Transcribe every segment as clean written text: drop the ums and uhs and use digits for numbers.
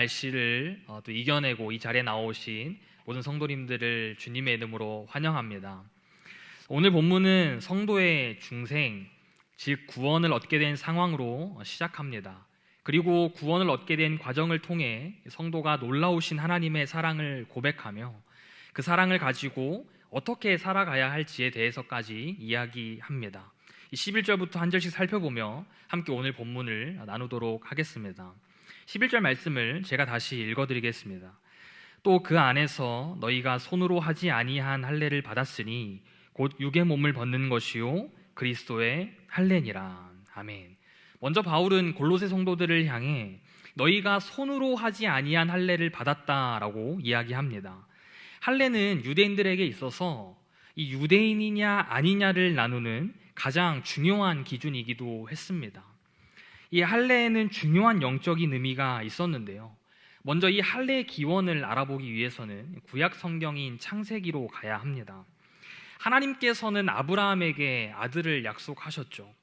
날씨를 또 이겨내고 이 자리에 나오신 모든 성도님들을 주님의 이름으로 환영합니다. 오늘 본문은 성도의 중생, 즉 구원을 얻게 된 상황으로 시작합니다. 그리고 구원을 얻게 된 과정을 통해 성도가 놀라우신 하나님의 사랑을 고백하며 그 사랑을 가지고 어떻게 살아가야 할지에 대해서까지 이야기합니다. 11절부터 한 절씩 살펴보며 함께 오늘 본문을 나누도록 하겠습니다. 11절 말씀을 제가 다시 읽어드리겠습니다. 또 그 안에서 너희가 손으로 하지 아니한 할례를 받았으니 곧 육의 몸을 벗는 것이요 그리스도의 할례니라. 아멘. 먼저 바울은 골로새 성도들을 향해 너희가 손으로 하지 아니한 할례를 받았다라고 이야기합니다. 할례는 유대인들에게 있어서 이 유대인이냐 아니냐를 나누는 가장 중요한 기준이기도 했습니다. 이 할례에는 중요한 영적인 의미가 있었는데요. 먼저 이 할례의 기원을 알아보기 위해서는 구약 성경인 창세기로 가야 합니다. 하나님께서는 아브라함에게 아들을 약속하셨죠.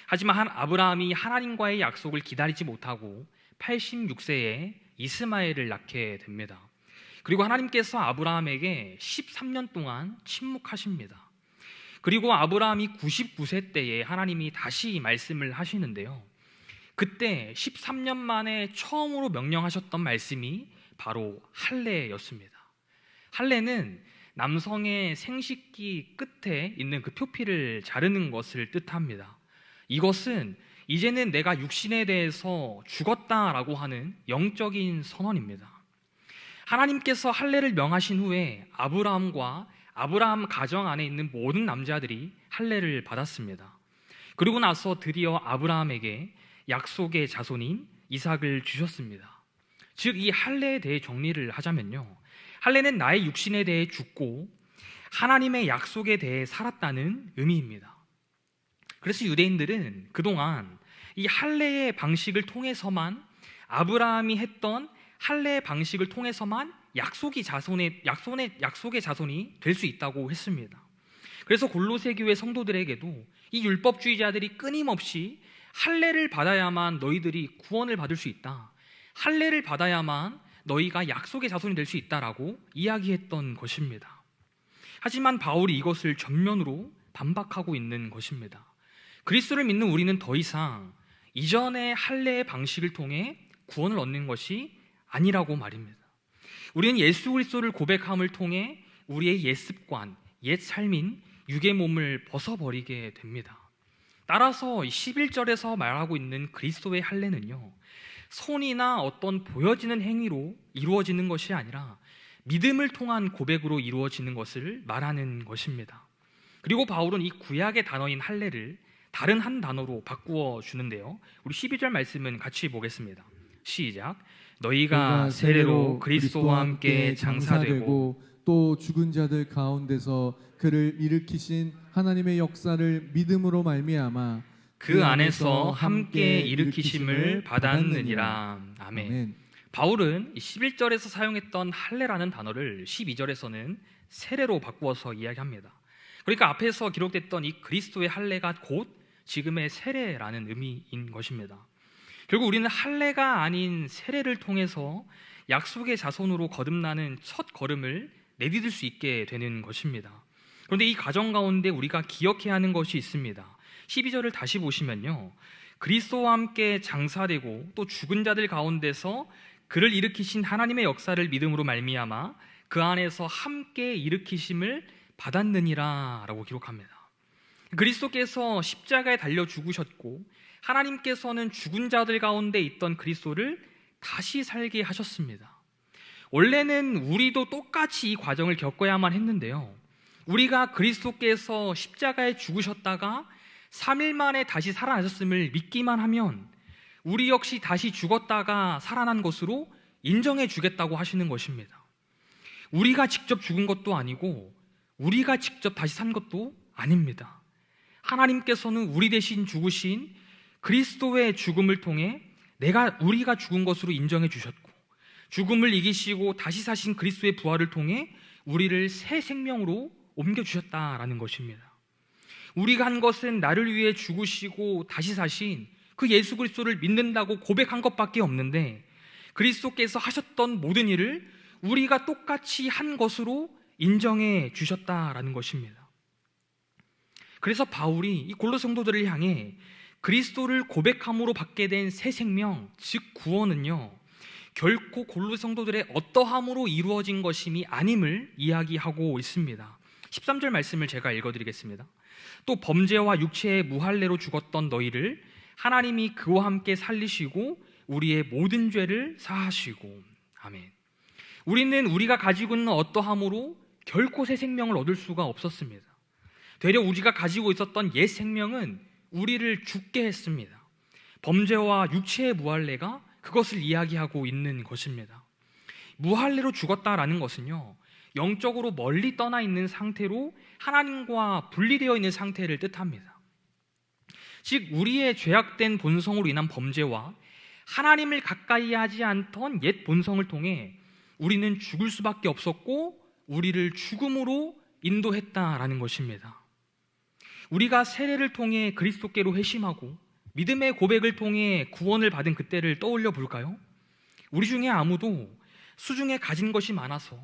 하지만 아브라함이 하나님과의 약속을 기다리지 못하고 86세에 이스마엘을 낳게 됩니다. 그리고 하나님께서 아브라함에게 13년 동안 침묵하십니다. 그리고 아브라함이 99세 때에 하나님이 다시 말씀을 하시는데요. 그때 13년 만에 처음으로 명령하셨던 말씀이 바로 할례였습니다. 할례는 남성의 생식기 끝에 있는 그 표피를 자르는 것을 뜻합니다. 이것은 이제는 내가 육신에 대해서 죽었다라고 하는 영적인 선언입니다. 하나님께서 할례를 명하신 후에 아브라함과 아브라함 가정 안에 있는 모든 남자들이 할례를 받았습니다. 그리고 나서 드디어 아브라함에게 약속의 자손인 이삭을 주셨습니다. 즉 이 할례에 대해 정리를 하자면요, 할례는 나의 육신에 대해 죽고 하나님의 약속에 대해 살았다는 의미입니다. 그래서 유대인들은 그동안 이 할례의 방식을 통해서만, 아브라함이 했던 할례의 방식을 통해서만 약속의 자손이 될 수 있다고 했습니다. 그래서 골로새 교회 성도들에게도 이 율법주의자들이 끊임없이 할례를 받아야만 너희들이 구원을 받을 수 있다, 할례를 받아야만 너희가 약속의 자손이 될 수 있다라고 이야기했던 것입니다. 하지만 바울이 이것을 전면으로 반박하고 있는 것입니다. 그리스도를 믿는 우리는 더 이상 이전의 할례의 방식을 통해 구원을 얻는 것이 아니라고 말입니다. 우리는 예수 그리스도를 고백함을 통해 우리의 옛 습관, 옛 삶인 육의 몸을 벗어버리게 됩니다. 따라서 11절에서 말하고 있는 그리스도의 할례는요, 손이나 어떤 보여지는 행위로 이루어지는 것이 아니라 믿음을 통한 고백으로 이루어지는 것을 말하는 것입니다. 그리고 바울은 이 구약의 단어인 할례를 다른 한 단어로 바꾸어 주는데요, 우리 12절 말씀은 같이 보겠습니다. 시작. 너희가 세례로 그리스도와 함께 장사되고 또 죽은 자들 가운데서 그를 일으키신 하나님의 역사를 믿음으로 말미암아 그 안에서 함께 일으키심을 받았느니라. 아멘. 바울은 11절에서 사용했던 할례라는 단어를 12절에서는 세례로 바꾸어서 이야기합니다. 그러니까 앞에서 기록됐던 이 그리스도의 할례가 곧 지금의 세례라는 의미인 것입니다. 결국 우리는 할례가 아닌 세례를 통해서 약속의 자손으로 거듭나는 첫 걸음을 내디딜 수 있게 되는 것입니다. 그런데 이 과정 가운데 우리가 기억해야 하는 것이 있습니다. 12절을 다시 보시면요, 그리스도와 함께 장사되고 또 죽은 자들 가운데서 그를 일으키신 하나님의 역사를 믿음으로 말미암아 그 안에서 함께 일으키심을 받았느니라 라고 기록합니다. 그리스도께서 십자가에 달려 죽으셨고 하나님께서는 죽은 자들 가운데 있던 그리스도를 다시 살게 하셨습니다. 원래는 우리도 똑같이 이 과정을 겪어야만 했는데요, 우리가 그리스도께서 십자가에 죽으셨다가 3일 만에 다시 살아나셨음을 믿기만 하면 우리 역시 다시 죽었다가 살아난 것으로 인정해 주겠다고 하시는 것입니다. 우리가 직접 죽은 것도 아니고 우리가 직접 다시 산 것도 아닙니다. 하나님께서는 우리 대신 죽으신 그리스도의 죽음을 통해 우리가 죽은 것으로 인정해 주셨고, 죽음을 이기시고 다시 사신 그리스도의 부활을 통해 우리를 새 생명으로 옮겨주셨다라는 것입니다. 우리가 한 것은 나를 위해 죽으시고 다시 사신 그 예수 그리스도를 믿는다고 고백한 것밖에 없는데, 그리스도께서 하셨던 모든 일을 우리가 똑같이 한 것으로 인정해 주셨다라는 것입니다. 그래서 바울이 이 골로새 성도들을 향해 그리스도를 고백함으로 받게 된 새 생명, 즉 구원은요, 결코 골로새 성도들의 어떠함으로 이루어진 것임이 아님을 이야기하고 있습니다. 13절 말씀을 제가 읽어드리겠습니다. 또 범죄와 육체의 무할례로 죽었던 너희를 하나님이 그와 함께 살리시고 우리의 모든 죄를 사하시고. 아멘. 우리는 우리가 가지고 있는 어떠함으로 결코 새 생명을 얻을 수가 없었습니다. 되려 우리가 가지고 있었던 옛 생명은 우리를 죽게 했습니다. 범죄와 육체의 무할례가 그것을 이야기하고 있는 것입니다. 무할례로 죽었다라는 것은요, 영적으로 멀리 떠나 있는 상태로 하나님과 분리되어 있는 상태를 뜻합니다. 즉 우리의 죄악된 본성으로 인한 범죄와 하나님을 가까이 하지 않던 옛 본성을 통해 우리는 죽을 수밖에 없었고 우리를 죽음으로 인도했다라는 것입니다. 우리가 세례를 통해 그리스도께로 회심하고 믿음의 고백을 통해 구원을 받은 그때를 떠올려 볼까요? 우리 중에 아무도 수중에 가진 것이 많아서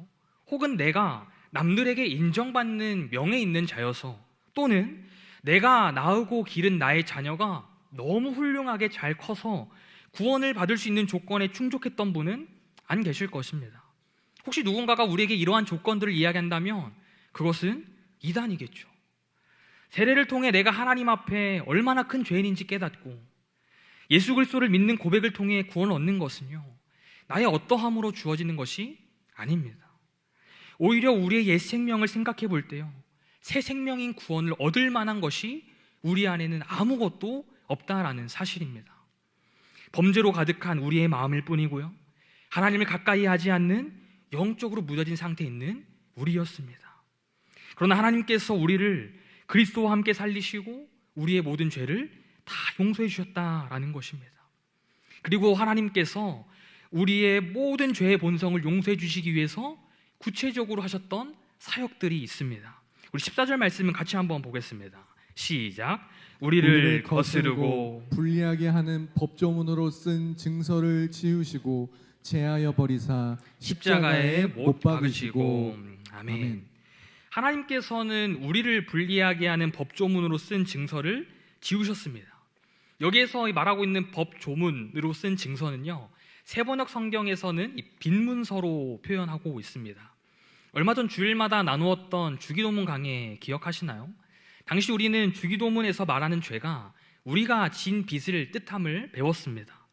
혹은 내가 남들에게 인정받는 명예 있는 자여서 또는 내가 낳고 기른 나의 자녀가 너무 훌륭하게 잘 커서 구원을 받을 수 있는 조건에 충족했던 분은 안 계실 것입니다. 혹시 누군가가 우리에게 이러한 조건들을 이야기한다면 그것은 이단이겠죠. 세례를 통해 내가 하나님 앞에 얼마나 큰 죄인인지 깨닫고 예수 그리스도를 믿는 고백을 통해 구원을 얻는 것은요, 나의 어떠함으로 주어지는 것이 아닙니다. 오히려 우리의 옛 생명을 생각해 볼 때요, 새 생명인 구원을 얻을 만한 것이 우리 안에는 아무것도 없다라는 사실입니다. 범죄로 가득한 우리의 마음일 뿐이고요, 하나님을 가까이 하지 않는 영적으로 무뎌진 상태에 있는 우리였습니다. 그러나 하나님께서 우리를 그리스도와 함께 살리시고 우리의 모든 죄를 다 용서해 주셨다라는 것입니다. 그리고 하나님께서 우리의 모든 죄의 본성을 용서해 주시기 위해서 구체적으로 하셨던 사역들이 있습니다. 우리 14절 말씀은 같이 한번 보겠습니다. 시작. 우리를 거스르고 불리하게 하는 법조문으로 쓴 증서를 지우시고 제하여 버리사 십자가에 못 박으시고. 아멘. 아멘. 하나님께서는 우리를 불리하게 하는 법조문으로 쓴 증서를 지우셨습니다. 여기에서 말하고 있는 법조문으로 쓴 증서는요, 세번역 성경에서는 이 빈문서로 표현하고 있습니다. 얼마 전 주일마다 나누었던 주기도문 강해 기억하시나요? 당시 우리는 주기도문에서 말하는 죄가 우리가 진 빚을 뜻함을 배웠습니다.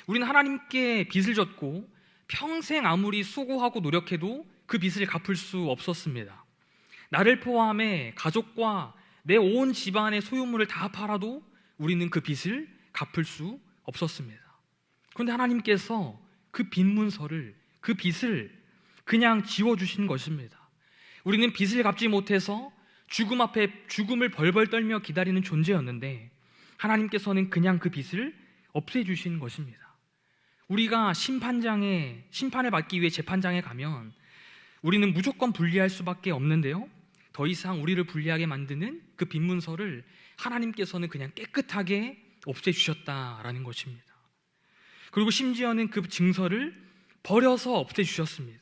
우리는 하나님께 빚을 졌고 평생 아무리 수고하고 노력해도 그 빚을 갚을 수 없었습니다. 나를 포함해 가족과 내 온 집안의 소유물을 다 팔아도 우리는 그 빚을 갚을 수 없었습니다. 그런데 하나님께서 그 빈문서를, 그 빚을 그냥 지워주신 것입니다. 우리는 빚을 갚지 못해서 죽음 앞에 죽음을 벌벌 떨며 기다리는 존재였는데 하나님께서는 그냥 그 빚을 없애주신 것입니다. 우리가 심판을 받기 위해 재판장에 가면 우리는 무조건 분리할 수밖에 없는데요, 더 이상 우리를 분리하게 만드는 그 빈문서를 하나님께서는 그냥 깨끗하게 없애주셨다라는 것입니다. 그리고 심지어는 그 증서를 버려서 없애주셨습니다.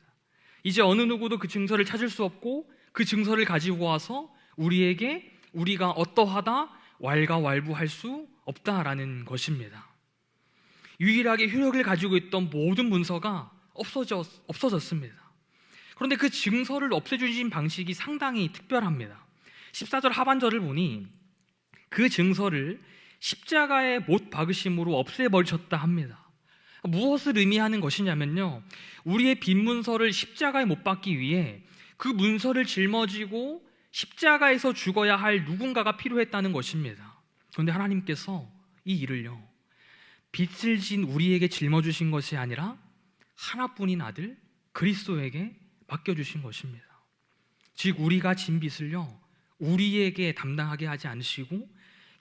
이제 어느 누구도 그 증서를 찾을 수 없고 그 증서를 가지고 와서 우리에게 우리가 어떠하다 왈가왈부할 수 없다라는 것입니다. 유일하게 효력을 가지고 있던 모든 문서가 없어졌습니다. 그런데 그 증서를 없애주신 방식이 상당히 특별합니다. 14절 하반절을 보니 그 증서를 십자가에 못 박으심으로 없애버리셨다 합니다. 무엇을 의미하는 것이냐면요, 우리의 빈 문서를 십자가에 못 박기 위해 그 문서를 짊어지고 십자가에서 죽어야 할 누군가가 필요했다는 것입니다. 그런데 하나님께서 이 일을요, 빚을 진 우리에게 짊어주신 것이 아니라 하나뿐인 아들 그리스도에게 맡겨주신 것입니다. 즉 우리가 진 빚을요, 우리에게 담당하게 하지 않으시고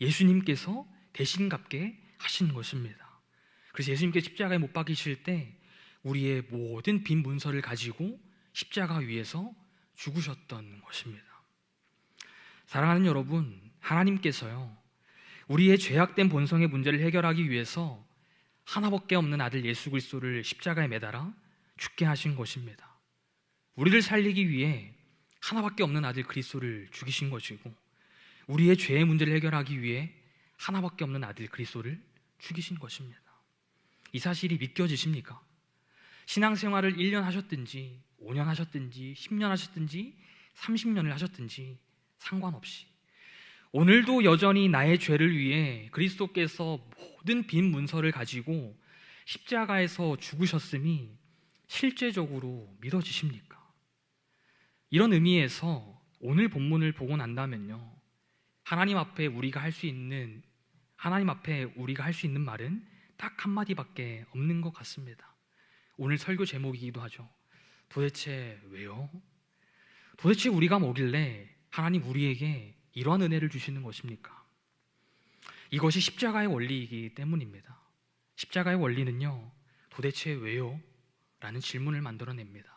예수님께서 대신 갚게 하신 것입니다. 그래서 예수님께서 십자가에 못 박히실 때 우리의 모든 빈 문서를 가지고 십자가 위에서 죽으셨던 것입니다. 사랑하는 여러분, 하나님께서요, 우리의 죄악된 본성의 문제를 해결하기 위해서 하나밖에 없는 아들 예수 그리스도를 십자가에 매달아 죽게 하신 것입니다. 우리를 살리기 위해 하나밖에 없는 아들 그리스도를 죽이신 것이고, 우리의 죄의 문제를 해결하기 위해 하나밖에 없는 아들 그리스도를 죽이신 것입니다. 이 사실이 믿겨지십니까? 신앙생활을 1년 하셨든지 5년 하셨든지 10년 하셨든지 30년을 하셨든지 상관없이 오늘도 여전히 나의 죄를 위해 그리스도께서 모든 빈 문서를 가지고 십자가에서 죽으셨음이 실제적으로 믿어지십니까? 이런 의미에서 오늘 본문을 보고 난다면요, 하나님 앞에 우리가 할 수 있는 말은 딱 한마디밖에 없는 것 같습니다. 오늘 설교 제목이기도 하죠. 도대체 왜요? 도대체 우리가 뭐길래 하나님 우리에게 이러한 은혜를 주시는 것입니까? 이것이 십자가의 원리이기 때문입니다. 십자가의 원리는요, 도대체 왜요? 라는 질문을 만들어냅니다.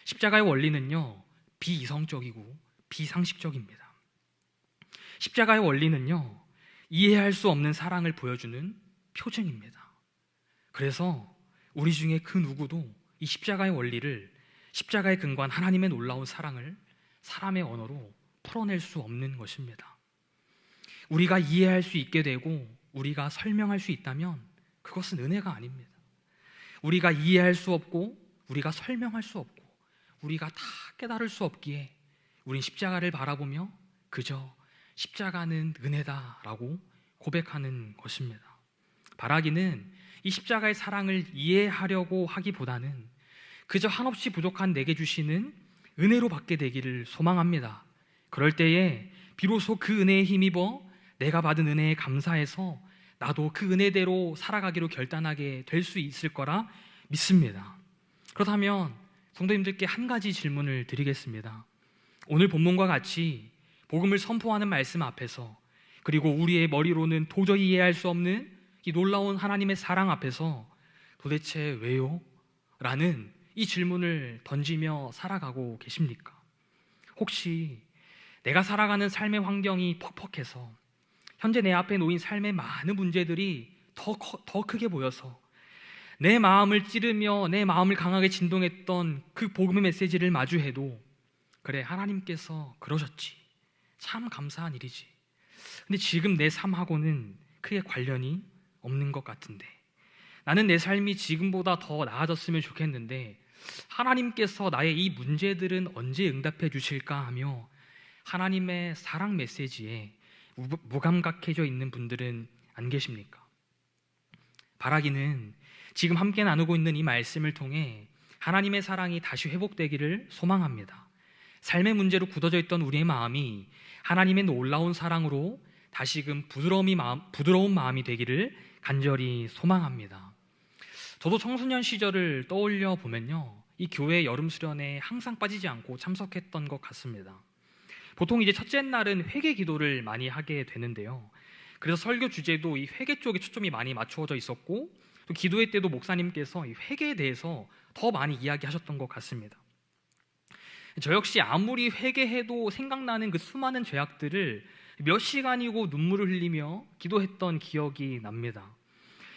십자가의 원리는요, 비이성적이고 비상식적입니다. 십자가의 원리는요, 이해할 수 없는 사랑을 보여주는 표징입니다. 그래서 우리 중에 그 누구도 이 십자가의 원리를, 십자가의 근거한 하나님의 놀라운 사랑을 사람의 언어로 풀어낼 수 없는 것입니다. 우리가 이해할 수 있게 되고 우리가 설명할 수 있다면 그것은 은혜가 아닙니다. 우리가 이해할 수 없고 우리가 설명할 수 없고 우리가 다 깨달을 수 없기에 우린 십자가를 바라보며 그저 십자가는 은혜다라고 고백하는 것입니다. 바라기는 이 십자가의 사랑을 이해하려고 하기보다는 그저 한없이 부족한 내게 주시는 은혜로 받게 되기를 소망합니다. 그럴 때에 비로소 그 은혜에 힘입어 내가 받은 은혜에 감사해서 나도 그 은혜대로 살아가기로 결단하게 될 수 있을 거라 믿습니다. 그렇다면 성도님들께 한 가지 질문을 드리겠습니다. 오늘 본문과 같이 복음을 선포하는 말씀 앞에서, 그리고 우리의 머리로는 도저히 이해할 수 없는 이 놀라운 하나님의 사랑 앞에서 도대체 왜요? 라는 이 질문을 던지며 살아가고 계십니까? 혹시 내가 살아가는 삶의 환경이 퍽퍽해서 현재 내 앞에 놓인 삶의 많은 문제들이 더 크게 보여서 내 마음을 찌르며 내 마음을 강하게 진동했던 그 복음의 메시지를 마주해도 그래, 하나님께서 그러셨지, 참 감사한 일이지, 근데 지금 내 삶하고는 크게 관련이 없는 것 같은데, 나는 내 삶이 지금보다 더 나아졌으면 좋겠는데 하나님께서 나의 이 문제들은 언제 응답해 주실까 하며 하나님의 사랑 메시지에 무감각해져 있는 분들은 안 계십니까? 바라기는 지금 함께 나누고 있는 이 말씀을 통해 하나님의 사랑이 다시 회복되기를 소망합니다. 삶의 문제로 굳어져 있던 우리의 마음이 하나님의 놀라운 사랑으로 다시금 부드러운 마음이 되기를 간절히 소망합니다. 저도 청소년 시절을 떠올려 보면요, 이 교회 여름 수련회에 항상 빠지지 않고 참석했던 것 같습니다. 보통 이제 첫째 날은 회개 기도를 많이 하게 되는데요, 그래서 설교 주제도 이 회개 쪽에 초점이 많이 맞추어져 있었고, 또 기도회 때도 목사님께서 이 회개에 대해서 더 많이 이야기하셨던 것 같습니다. 저 역시 아무리 회개해도 생각나는 그 수많은 죄악들을 몇 시간이고 눈물을 흘리며 기도했던 기억이 납니다.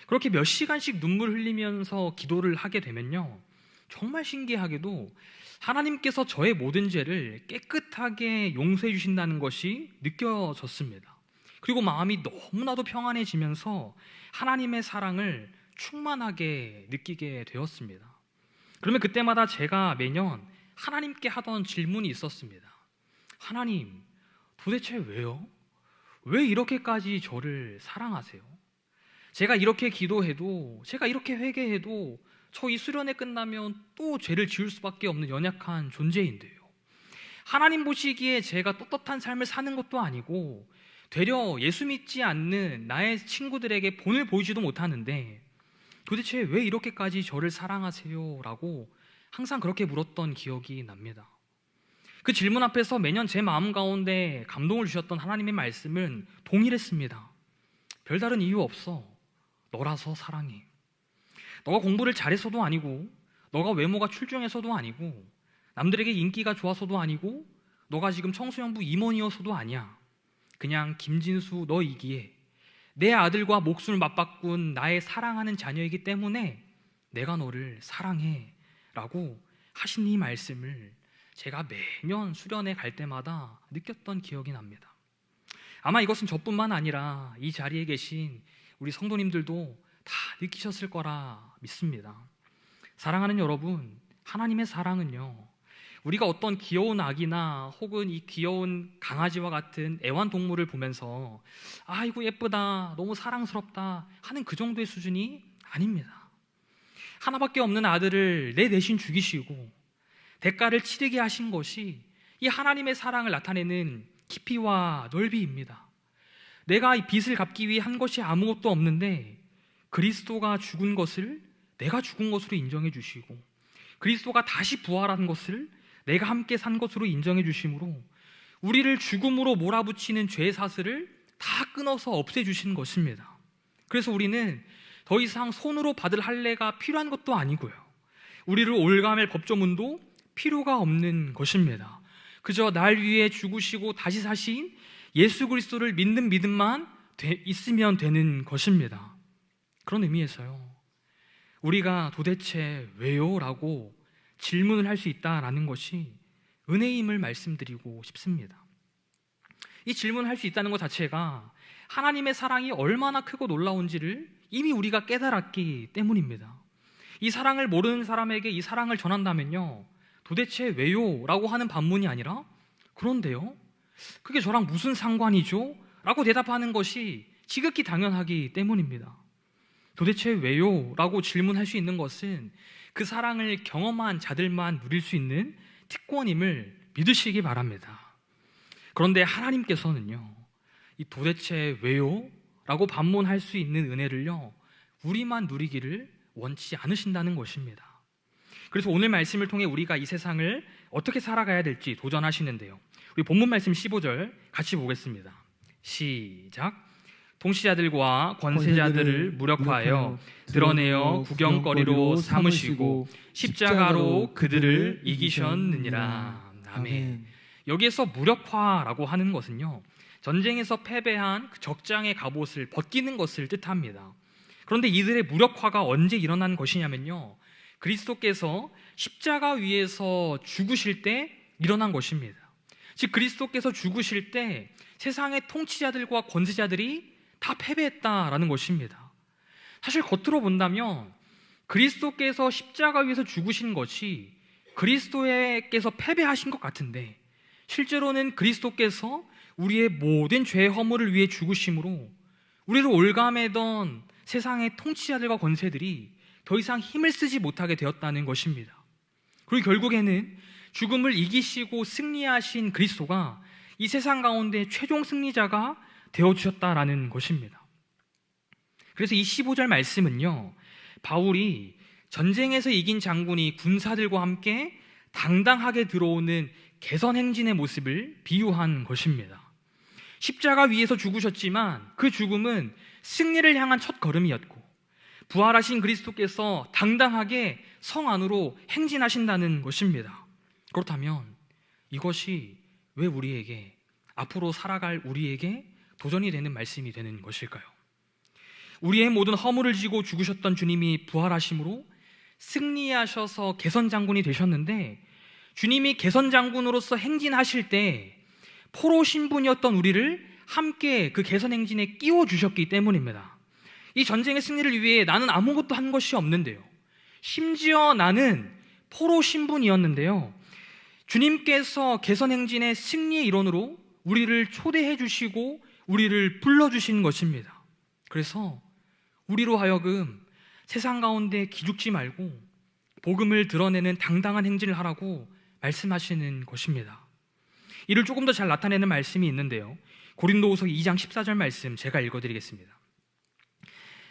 그렇게 몇 시간씩 눈물 흘리면서 기도를 하게 되면요, 정말 신기하게도 하나님께서 저의 모든 죄를 깨끗하게 용서해 주신다는 것이 느껴졌습니다. 그리고 마음이 너무나도 평안해지면서 하나님의 사랑을 충만하게 느끼게 되었습니다. 그러면 그때마다 제가 매년 하나님께 하던 질문이 있었습니다. 하나님, 도대체 왜요? 왜 이렇게까지 저를 사랑하세요? 제가 이렇게 기도해도, 제가 이렇게 회개해도 저 이 수련회 끝나면 또 죄를 지을 수밖에 없는 연약한 존재인데요. 하나님 보시기에 제가 떳떳한 삶을 사는 것도 아니고 되려 예수 믿지 않는 나의 친구들에게 본을 보이지도 못하는데 도대체 왜 이렇게까지 저를 사랑하세요? 라고 항상 그렇게 물었던 기억이 납니다. 그 질문 앞에서 매년 제 마음 가운데 감동을 주셨던 하나님의 말씀은 동일했습니다. 별다른 이유 없어. 너라서 사랑해. 너가 공부를 잘해서도 아니고, 너가 외모가 출중해서도 아니고, 남들에게 인기가 좋아서도 아니고, 너가 지금 청소년부 임원이어서도 아니야. 그냥 김진수 너이기에 내 아들과 목숨을 맞바꾼 나의 사랑하는 자녀이기 때문에 내가 너를 사랑해 라고 하신 이 말씀을 제가 매년 수련회 갈 때마다 느꼈던 기억이 납니다. 아마 이것은 저뿐만 아니라 이 자리에 계신 우리 성도님들도 다 느끼셨을 거라 믿습니다. 사랑하는 여러분, 하나님의 사랑은요, 우리가 어떤 귀여운 아기나 혹은 이 귀여운 강아지와 같은 애완동물을 보면서 아이고 예쁘다, 너무 사랑스럽다 하는 그 정도의 수준이 아닙니다. 하나밖에 없는 아들을 내 대신 죽이시고 대가를 치르게 하신 것이 이 하나님의 사랑을 나타내는 깊이와 넓이입니다. 내가 이 빚을 갚기 위해 한 것이 아무것도 없는데 그리스도가 죽은 것을 내가 죽은 것으로 인정해 주시고 그리스도가 다시 부활한 것을 내가 함께 산 것으로 인정해 주심으로 우리를 죽음으로 몰아붙이는 죄 사슬을 다 끊어서 없애주신 것입니다. 그래서 우리는 더 이상 손으로 받을 할례가 필요한 것도 아니고요, 우리를 올감할 법조문도 필요가 없는 것입니다. 그저 날 위해 죽으시고 다시 사신 예수 그리스도를 믿는 믿음만 있으면 되는 것입니다. 그런 의미에서요, 우리가 도대체 왜요? 라고 질문을 할 수 있다라는 것이 은혜임을 말씀드리고 싶습니다. 이 질문을 할 수 있다는 것 자체가 하나님의 사랑이 얼마나 크고 놀라운지를 이미 우리가 깨달았기 때문입니다. 이 사랑을 모르는 사람에게 이 사랑을 전한다면요, 도대체 왜요? 라고 하는 반문이 아니라 그런데요? 그게 저랑 무슨 상관이죠? 라고 대답하는 것이 지극히 당연하기 때문입니다. 도대체 왜요? 라고 질문할 수 있는 것은 그 사랑을 경험한 자들만 누릴 수 있는 특권임을 믿으시기 바랍니다. 그런데 하나님께서는요, 이 도대체 왜요? 라고 반문할 수 있는 은혜를요, 우리만 누리기를 원치 않으신다는 것입니다. 그래서 오늘 말씀을 통해 우리가 이 세상을 어떻게 살아가야 될지 도전하시는데요, 우리 본문 말씀 15절 같이 보겠습니다. 시작. 통치자들과 권세자들을 무력화하여 드러내어 구경거리로 삼으시고 십자가로 그들을 이기셨느니라. 아멘. 여기에서 무력화라고 하는 것은요, 전쟁에서 패배한 그 적장의 갑옷을 벗기는 것을 뜻합니다. 그런데 이들의 무력화가 언제 일어난 것이냐면요, 그리스도께서 십자가 위에서 죽으실 때 일어난 것입니다. 즉 그리스도께서 죽으실 때 세상의 통치자들과 권세자들이 다 패배했다라는 것입니다. 사실 겉으로 본다면 그리스도께서 십자가 위에서 죽으신 것이 그리스도께서 패배하신 것 같은데, 실제로는 그리스도께서 우리의 모든 죄의 허물을 위해 죽으심으로 우리를 올감하던 세상의 통치자들과 권세들이 더 이상 힘을 쓰지 못하게 되었다는 것입니다. 그리고 결국에는 죽음을 이기시고 승리하신 그리스도가 이 세상 가운데 최종 승리자가 되어주셨다라는 것입니다. 그래서 이 15절 말씀은요, 바울이 전쟁에서 이긴 장군이 군사들과 함께 당당하게 들어오는 개선행진의 모습을 비유한 것입니다. 십자가 위에서 죽으셨지만 그 죽음은 승리를 향한 첫 걸음이었고, 부활하신 그리스도께서 당당하게 성 안으로 행진하신다는 것입니다. 그렇다면 이것이 왜 우리에게, 앞으로 살아갈 우리에게 도전이 되는 말씀이 되는 것일까요? 우리의 모든 허물을 지고 죽으셨던 주님이 부활하심으로 승리하셔서 개선장군이 되셨는데, 주님이 개선장군으로서 행진하실 때 포로 신분이었던 우리를 함께 그 개선행진에 끼워주셨기 때문입니다. 이 전쟁의 승리를 위해 나는 아무것도 한 것이 없는데요, 심지어 나는 포로 신분이었는데요, 주님께서 개선행진의 승리의 일원으로 우리를 초대해 주시고 우리를 불러주신 것입니다. 그래서 우리로 하여금 세상 가운데 기죽지 말고 복음을 드러내는 당당한 행진을 하라고 말씀하시는 것입니다. 이를 조금 더 잘 나타내는 말씀이 있는데요, 고린도후서 2장 14절 말씀 제가 읽어드리겠습니다.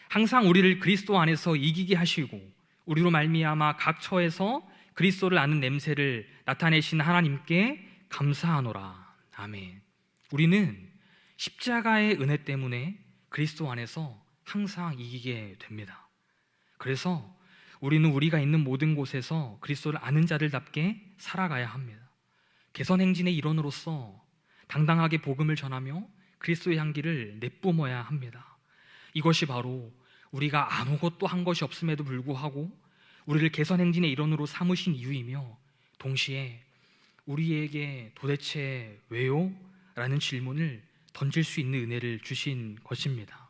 항상 우리를 그리스도 안에서 이기게 하시고 우리로 말미암아 각 처에서 그리스도를 아는 냄새를 나타내신 하나님께 감사하노라. 아멘. 우리는 십자가의 은혜 때문에 그리스도 안에서 항상 이기게 됩니다. 그래서 우리는 우리가 있는 모든 곳에서 그리스도를 아는 자들답게 살아가야 합니다. 개선행진의 일원으로서 당당하게 복음을 전하며 그리스도의 향기를 내뿜어야 합니다. 이것이 바로 우리가 아무것도 한 것이 없음에도 불구하고 우리를 개선 행진의 일원으로 삼으신 이유이며, 동시에 우리에게 도대체 왜요? 라는 질문을 던질 수 있는 은혜를 주신 것입니다.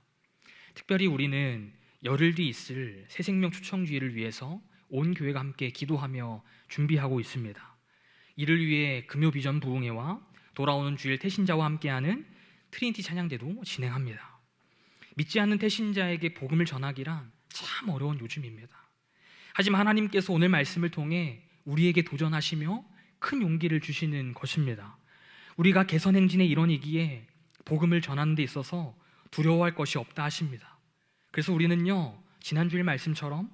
특별히 우리는 열흘 뒤 있을 새생명 초청주의를 위해서 온 교회가 함께 기도하며 준비하고 있습니다. 이를 위해 금요 비전 부흥회와 돌아오는 주일 태신자와 함께하는 트리니티 찬양대도 진행합니다. 믿지 않는 태신자에게 복음을 전하기란 참 어려운 요즘입니다. 하지만 하나님께서 오늘 말씀을 통해 우리에게 도전하시며 큰 용기를 주시는 것입니다. 우리가 개선 행진의 일원이기에 복음을 전하는 데 있어서 두려워할 것이 없다 하십니다. 그래서 우리는요, 지난주일 말씀처럼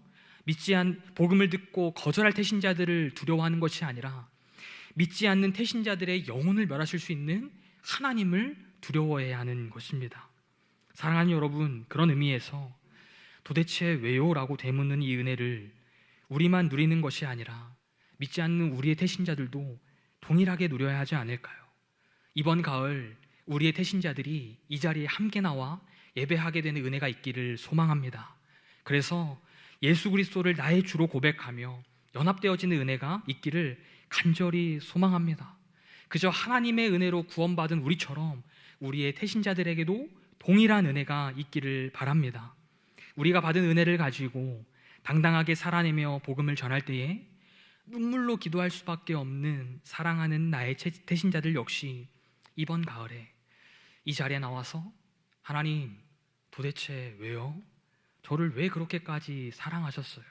복음을 듣고 거절할 태신자들을 두려워하는 것이 아니라 믿지 않는 태신자들의 영혼을 멸하실 수 있는 하나님을 두려워해야 하는 것입니다. 사랑하는 여러분, 그런 의미에서 도대체 왜요? 라고 되묻는 이 은혜를 우리만 누리는 것이 아니라 믿지 않는 우리의 태신자들도 동일하게 누려야 하지 않을까요? 이번 가을 우리의 태신자들이 이 자리에 함께 나와 예배하게 되는 은혜가 있기를 소망합니다. 그래서 예수 그리스도를 나의 주로 고백하며 연합되어지는 은혜가 있기를 간절히 소망합니다. 그저 하나님의 은혜로 구원받은 우리처럼 우리의 태신자들에게도 동일한 은혜가 있기를 바랍니다. 우리가 받은 은혜를 가지고 당당하게 살아내며 복음을 전할 때에 눈물로 기도할 수밖에 없는 사랑하는 나의 태신자들 역시 이번 가을에 이 자리에 나와서 하나님, 도대체 왜요? 저를 왜 그렇게까지 사랑하셨어요?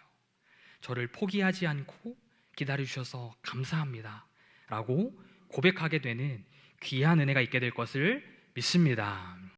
저를 포기하지 않고 기다려주셔서 감사합니다 라고 고백하게 되는 귀한 은혜가 있게 될 것을 믿습니다.